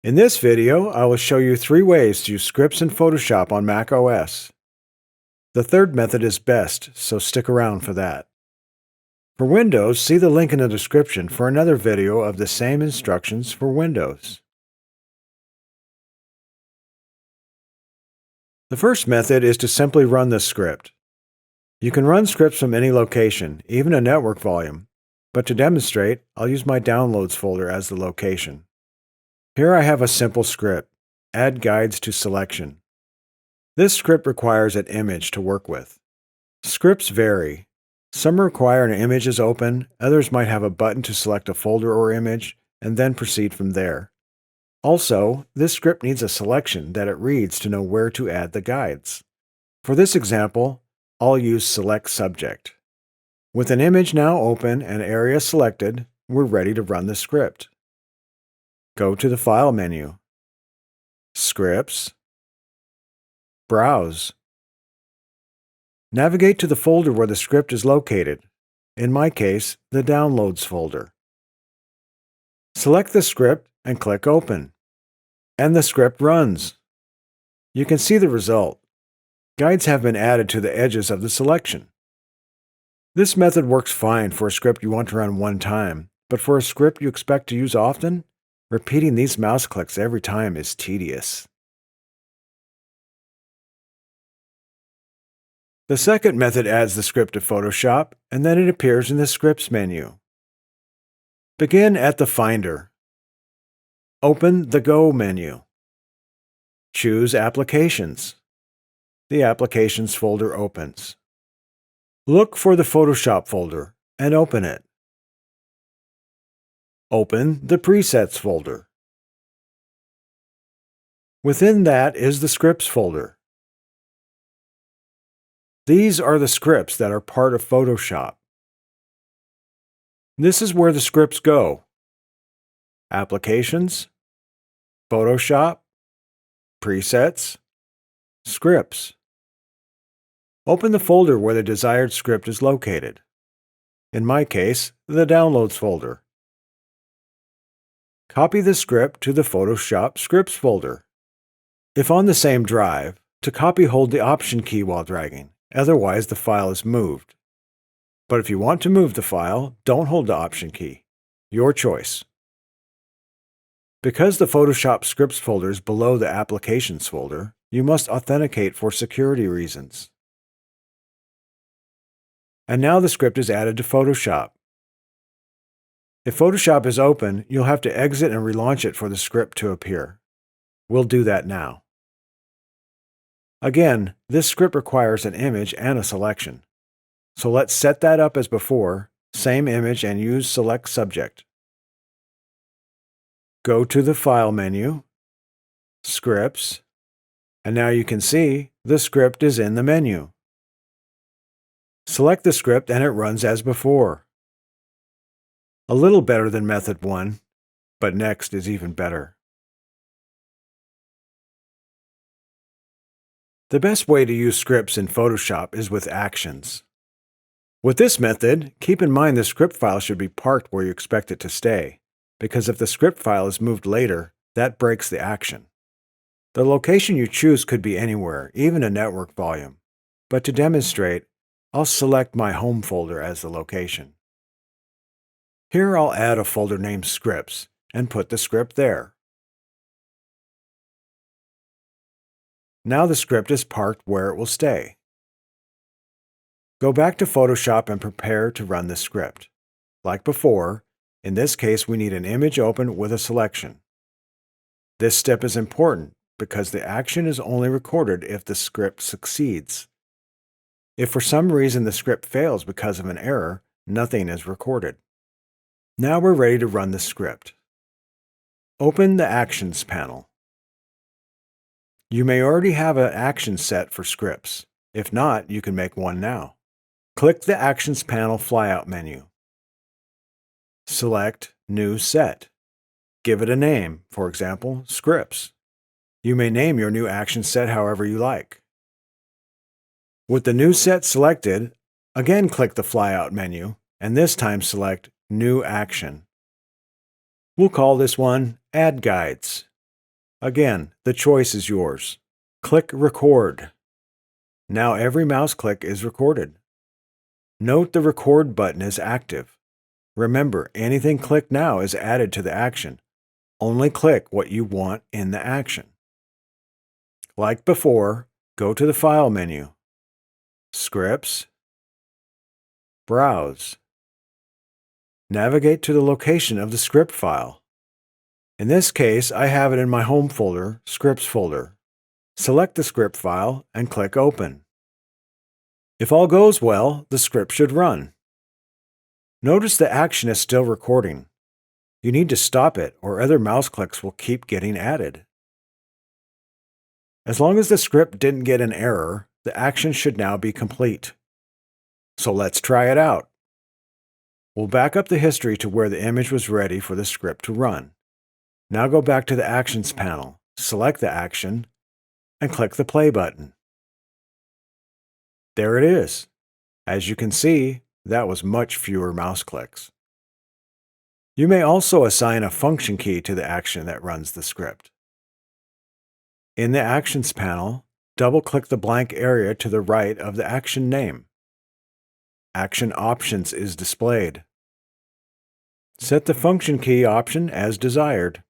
In this video, I will show you 3 ways to use scripts in Photoshop on macOS. The third method is best, so stick around for that. For Windows, see the link in the description for another video of the same instructions for Windows. The first method is to simply run the script. You can run scripts from any location, even a network volume, but to demonstrate, I'll use my Downloads folder as the location. Here I have a simple script, Add Guides to Selection. This script requires an image to work with. Scripts vary. Some require an image is open, others might have a button to select a folder or image, and then proceed from there. Also, this script needs a selection that it reads to know where to add the guides. For this example, I'll use Select Subject. With an image now open and area selected, we're ready to run the script. Go to the File menu, Scripts, Browse. Navigate to the folder where the script is located, in my case, the Downloads folder. Select the script and click Open, and the script runs. You can see the result. Guides have been added to the edges of the selection. This method works fine for a script you want to run one time, but for a script you expect to use often, repeating these mouse clicks every time is tedious. The second method adds the script to Photoshop, and then it appears in the Scripts menu. Begin at the Finder. Open the Go menu. Choose Applications. The Applications folder opens. Look for the Photoshop folder and open it. Open the Presets folder. Within that is the Scripts folder. These are the scripts that are part of Photoshop. This is where the scripts go: Applications, Photoshop, Presets, Scripts. Open the folder where the desired script is located. In my case, the Downloads folder. Copy the script to the Photoshop Scripts folder. If on the same drive, to copy, hold the Option key while dragging, otherwise the file is moved. But if you want to move the file, don't hold the Option key. Your choice. Because the Photoshop Scripts folder is below the Applications folder, you must authenticate for security reasons. And now the script is added to Photoshop. If Photoshop is open, you'll have to exit and relaunch it for the script to appear. We'll do that now. Again, this script requires an image and a selection. So let's set that up as before, same image, and use Select Subject. Go to the File menu, Scripts, and now you can see the script is in the menu. Select the script and it runs as before. A little better than method 1, but next is even better. The best way to use scripts in Photoshop is with actions. With this method, keep in mind the script file should be parked where you expect it to stay, because if the script file is moved later, that breaks the action. The location you choose could be anywhere, even a network volume. But to demonstrate, I'll select my Home folder as the location. Here I'll add a folder named Scripts and put the script there. Now the script is parked where it will stay. Go back to Photoshop and prepare to run the script. Like before, in this case we need an image open with a selection. This step is important because the action is only recorded if the script succeeds. If for some reason the script fails because of an error, nothing is recorded. Now we're ready to run the script. Open the Actions panel. You may already have an action set for scripts. If not, you can make one now. Click the Actions panel flyout menu. Select New Set. Give it a name, for example, Scripts. You may name your new action set however you like. With the new set selected, again click the flyout menu, and this time select New Action. We'll call this one Add Guides. Again, the choice is yours. Click Record. Now every mouse click is recorded. Note the Record button is active. Remember, anything clicked now is added to the action. Only click what you want in the action. Like before, go to the File menu, Scripts, Browse. Navigate to the location of the script file. In this case, I have it in my Home folder, Scripts folder. Select the script file and click Open. If all goes well, the script should run. Notice the action is still recording. You need to stop it or other mouse clicks will keep getting added. As long as the script didn't get an error, the action should now be complete. So let's try it out. We'll back up the history to where the image was ready for the script to run. Now go back to the Actions panel, select the action, and click the Play button. There it is. As you can see, that was much fewer mouse clicks. You may also assign a function key to the action that runs the script. In the Actions panel, double-click the blank area to the right of the action name. Action Options is displayed. Set the function key option as desired.